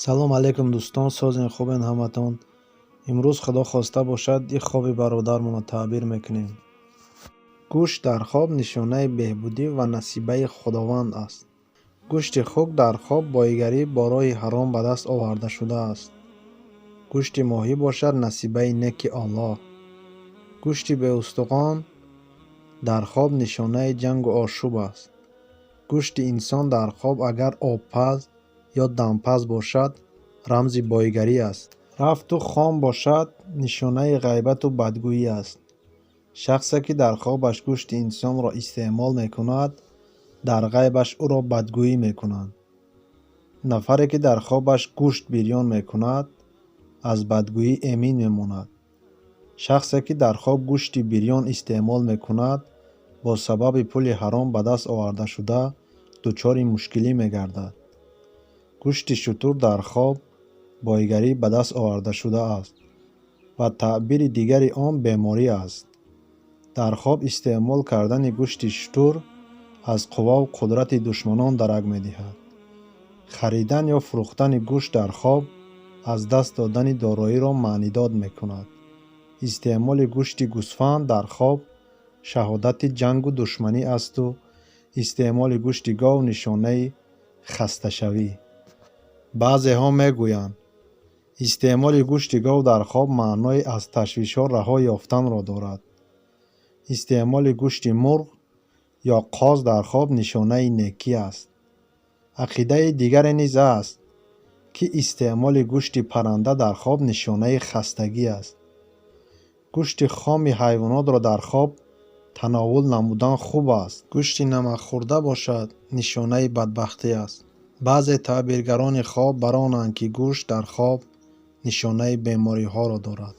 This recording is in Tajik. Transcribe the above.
салом алейкум дӯстон, созин хубен ҳаматон. имрӯз худо хоста бошад и хоби бародармонро таъбир мекунем. гӯшт дар хоб нишонаи беҳбудӣ ва насибаи худованд аст. гӯшти хук дар хоб боигарӣ бо роҳи ҳаром ба даст оварда шудааст. гӯшти моҳӣ бошад насибаи неки Аллоҳ. гӯшти беустуғон дар хоб нишонаи ҷангу ошӯб аст. гӯшти инсон дар хоб агар обпаз ё дампаз бошад, рамзи боигарӣ аст. рафту хом бошад, нишонаи ғайбату бадгӯӣ аст. шахсе ки дар хобаш гӯшти инсонро истеъмол мекунад, дар ғайбаш ӯро бадгӯӣ мекунад. нафаре ки дар хобаш гӯшт бирён мекунад, аз бадгӯӣ эмин мемонад. шахсе ки дар хоб гӯшти бирён истеъмол мекунад, бо сабаби пули ҳаром ба даст овардашуда дучори мушкилӣ мегардад. гӯшти шутур дар хоб боигарӣ ба даст овардашуда аст ва таъбири дигари он беморӣ аст. дар хоб истеъмол кардани гӯшти шутур аз қувваву қудрати душманон дарак медиҳад. харидан ё фурӯхтани гӯшт дар хоб аз даст додани дороиро маънидод мекунад. истеъмоли гӯшти гӯсфанд дар хоб шаҳодати ҷангу душманӣ асту истеъмоли гӯшти гов нишонаи хасташавӣ. баъзеҳо мегӯянд, истеъмоли гӯшти гов дар хоб маъное аз ташвишҳо раҳо ёфтанро дорад. истеъмоли гӯшти мурғ ё qoз дар хоб нишонаи некӣ аст. ақидаи дигаре низ аст, ки истеъмоли гӯшти парранда дар хоб нишонаи хастагӣ аст. гӯшти хоми ҳайвонотро дар хоб тановул намудан хуб аст. гӯшти намакхӯрда бошад, нишонаи бадбахтӣ аст. баъзе таъбиргарони хоб бар онанд, ки гӯшт дар хоб нишонаи бемориҳоро дорад.